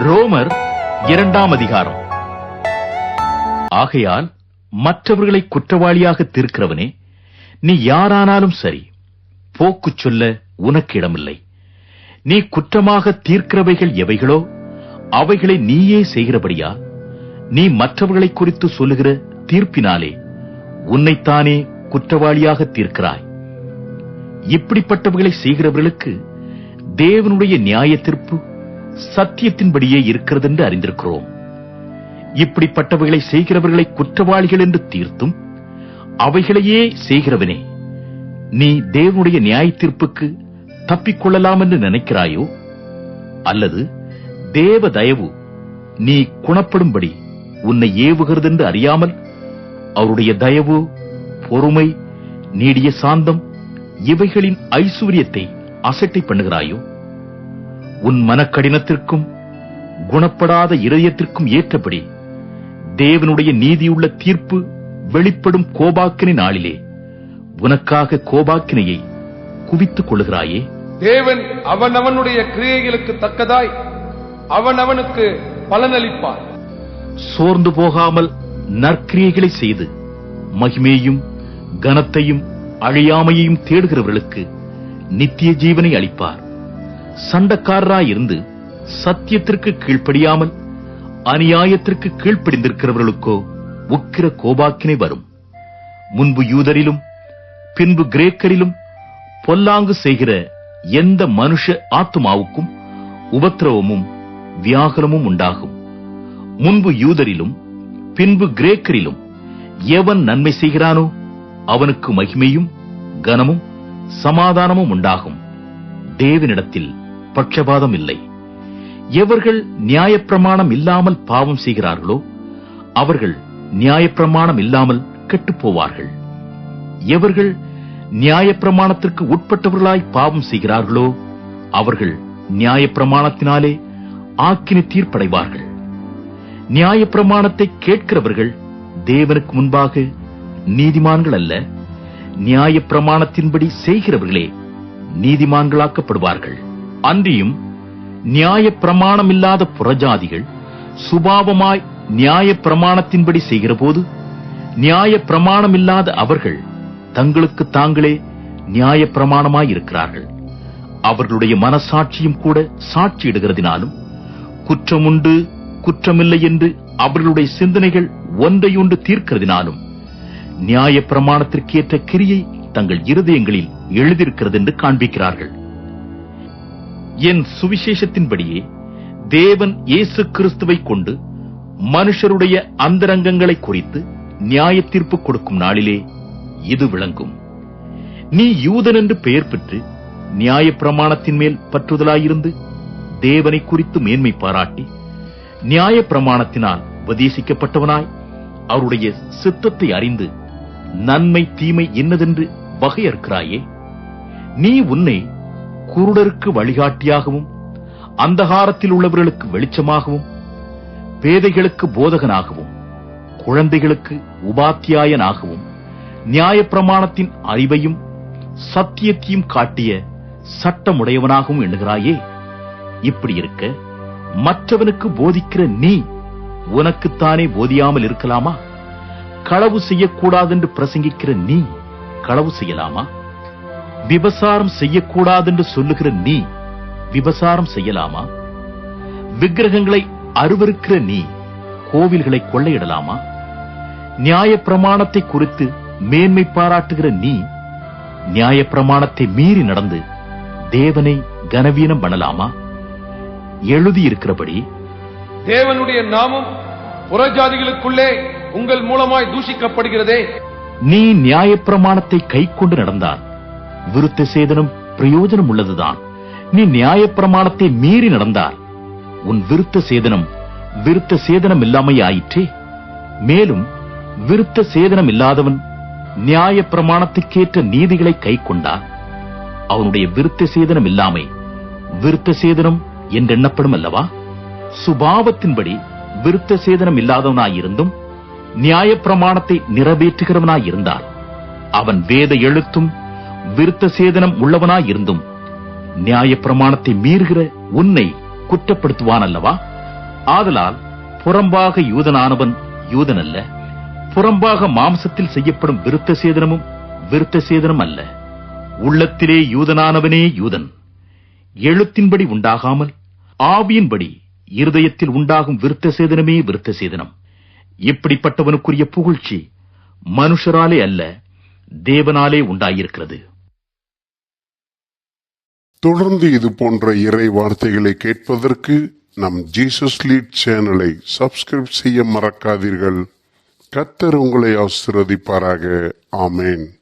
ரோமர் 2ஆம் அதிகாரம். ஆகையால் மற்றவர்களை குற்றவாளியாக தீர்க்கிறவனே, நீ யாரானாலும் சரி, போக்கு சொல்ல உனக்கு இடமில்லை. நீ குற்றமாக தீர்க்கிறவைகள் எவைகளோ அவைகளை நீயே செய்கிறபடியா நீ மற்றவர்களை குறித்து சொல்லுகிற தீர்ப்பினாலே உன்னைத்தானே குற்றவாளியாக தீர்க்கிறாய். இப்படிப்பட்டவர்களை செய்கிறவர்களுக்கு தேவனுடைய நியாய தீர்ப்பு சத்தியத்தின்படியே இருக்கிறது என்று அறிந்திருக்கிறோம். இப்படிப்பட்டவர்களை செய்கிறவர்களை குற்றவாளிகள் என்று தீர்த்தும் அவைகளையே செய்கிறவனே, நீ தேவனுடைய நியாய தீர்ப்புக்கு தப்பிக்கொள்ளலாம் என்று நினைக்கிறாயோ? அல்லது தேவ தயவு நீ குணப்படும்படி உன்னை ஏவுகிறது என்று அறியாமல் அவருடைய தயவு, பொறுமை, நீடிய சாந்தம் இவைகளின் ஐசுவரியத்தை அசட்டை பண்ணுகிறாயோ? உன் மனக்கடினத்திற்கும் குணப்படாத இதயத்திற்கும் ஏற்றபடி தேவனுடைய நீதியுள்ள தீர்ப்பு வெளிப்படும் கோபாக்கினை நாளிலே உனக்காக கோபாக்கினையை குவித்துக் கொள்கிறாயே. தேவன் அவனவனுடைய கிரியைகளுக்கு தக்கதாய் அவனவனுக்கு பலனளிப்பார். சோர்ந்து போகாமல் நற்கிரியைகளை செய்து மகிமையையும் கனத்தையும் அழியாமையையும் தேடுகிறவர்களுக்கு நித்திய ஜீவனை அளிப்பார். சண்டக்காரராயிருந்து சத்தியத்திற்கு கீழ்ப்படியாமல் அநியாயத்திற்கு கீழ்ப்படிந்திருக்கிறவர்களுக்கோ உக்கிர கோபாக்கினை வரும். முன்பு யூதரிலும் பின்பு கிரேக்கரிலும் பொல்லாங்கு செய்கிற எந்த மனுஷ ஆத்துமாவுக்கும் உபத்திரவமும் வியாகுலமும் உண்டாகும். முன்பு யூதரிலும் பின்பு கிரேக்கரிலும் எவன் நன்மை செய்கிறானோ அவனுக்கு மகிமையும் கனமும் சமாதானமும் உண்டாகும். தேவனிடத்தில் பட்சபாதம் இல்லை. எவர்கள் நியாயப்பிரமாணம் இல்லாமல் பாவம் செய்கிறார்களோ அவர்கள் நியாயப்பிரமாணம் இல்லாமல் கெட்டுப் போவார்கள். எவர்கள் நியாயப்பிரமாணத்திற்கு உட்பட்டவர்களாய் பாவம் செய்கிறார்களோ அவர்கள் நியாயப்பிரமாணத்தினாலே ஆக்கினை தீர்ப்படைவார்கள். நியாயப்பிரமாணத்தை கேட்கிறவர்கள் தேவனுக்கு முன்பாக நீதிமான்கள் அல்ல, நியாயப்பிரமாணத்தின்படி செய்கிறவர்களே நீதிமான்களாக்கப்படுவார்கள். அன்றியும் நியாயப்பிரமாணம் இல்லாத புறஜாதிகள் சுபாவமாய் நியாயப்பிரமாணத்தின்படி செய்கிற போது நியாயப்பிரமாணம் இல்லாத அவர்கள் தங்களுக்கு தாங்களே நியாயப்பிரமாணமாயிருக்கிறார்கள். அவர்களுடைய மனசாட்சியும் கூட சாட்சியிடுகிறதினாலும் குற்றமுண்டு குற்றமில்லை என்று அவர்களுடைய சிந்தனைகள் ஒன்றையொன்று தீர்க்கிறதினாலும் நியாயப்பிரமாணத்திற்கேற்ற கிரியை தங்கள் இருதயங்களில் எழுதியிருக்கிறது என்று காண்பிக்கிறார்கள். என் சுவிசேஷத்தின்படியே தேவன் இயேசு கிறிஸ்துவை கொண்டு மனுஷருடைய அந்தரங்கங்களை குறித்து நியாய தீர்ப்பு கொடுக்கும் நாளிலே இது விளங்கும். நீ யூதன் என்று பெயர் பெற்று நியாயப்பிரமாணத்தின் மேல் பற்றுதலாயிருந்து தேவனை குறித்து மேன்மை பாராட்டி நியாயப்பிரமாணத்தினால் உபதேசிக்கப்பட்டவனாய் அவருடைய சித்தத்தை அறிந்து நன்மை தீமை என்னதென்று வகையறுக்கிறாயே. நீ உன்னை குருடருக்கு வழிகாட்டியாகவும் அந்தகாரத்தில் உள்ளவர்களுக்கு வெளிச்சமாகவும் பேதைகளுக்கு போதகனாகவும் குழந்தைகளுக்கு உபாத்தியாயனாகவும் நியாயப்பிரமாணத்தின் அறிவையும் சத்தியத்தையும் காட்டிய சட்டமுடையவனாகவும் எண்ணுகிறாயே. இப்படி இருக்க மற்றவனுக்கு போதிக்கிற நீ உனக்குத்தானே போதியாமல் இருக்கலாமா? களவு செய்யக்கூடாதென்று பிரசங்கிக்கிற நீ களவு செய்யலாமா? விபசாரம் செய்யக்கூடாதென்று சொல்லுகிற நீ விபசாரம் செய்யலாமா? விக்கிரகங்களை அருவருக்கிற நீ கோவில்களை கொள்ளையிடலாமா? நியாயப்பிரமாணத்தை குறித்து மேன்மை பாராட்டுகிற நீ நியாயப்பிரமாணத்தை மீறி நடந்து தேவனை கனவீனம் பண்ணலாமா? எழுதியிருக்கிறபடி தேவனுடைய நாமம் புறஜாதிகளுக்குள்ளே உங்கள் மூலமாய் தூஷிக்கப்படுகிறதே. நீ நியாயப்பிரமாணத்தை கைக்கொண்டு நடந்தால் விருத்த சேதனம் பிரயோஜனம் உள்ளதுதான். நீ நியாயப்பிரமாணத்தை மீறி நடந்தால் உன் விருத்த சேதனம் இல்லாமை ஆயிற்றே. மேலும் விருத்த சேதனம் இல்லாதவன் நியாயப்பிரமாணத்துக்கேற்ற நீதிகளை கைக்கொண்டால் அவனுடைய விருத்த சேதனம் இல்லாமை விருத்த சேதனம் என்றெண்ணப்படும் அல்லவா? சுபாவத்தின்படி விருத்த சேதனம் இல்லாதவனாயிருந்தும் நியாயப்பிரமாணத்தை நிறைவேற்றுகிறவனாயிருந்தால் அவன் வேத எழுத்தும் விருத்த சேதனம் உள்ளவனாயிருந்தும் நியாயப்பிரமாணத்தை மீறுகிற உன்னை குற்றப்படுத்துவான் அல்லவா? ஆதலால் புறம்பாக யூதனானவன் யூதன் அல்ல, புறம்பாக மாம்சத்தில் செய்யப்படும் விருத்த சேதனமும் விருத்த சேதனம் அல்ல. உள்ளத்திலே யூதனானவனே யூதன். எழுத்தின்படி உண்டாகாமல் ஆவியின்படி இருதயத்தில் உண்டாகும் விருத்த சேதனமே விருத்த சேதனம். இப்படிப்பட்டவனுக்குரிய புகழ்ச்சி மனுஷராலே அல்ல, தேவனாலே உண்டாயிருக்கிறது. தொடர்ந்து இது போன்ற இறை வார்த்தைகளை கேட்பதற்கு நம் ஜீசஸ் லீட் சேனலை சப்ஸ்கிரைப் செய்ய மறக்காதீர்கள். கர்த்தர் உங்களை ஆசீர்வதிப்பாராக. ஆமென்.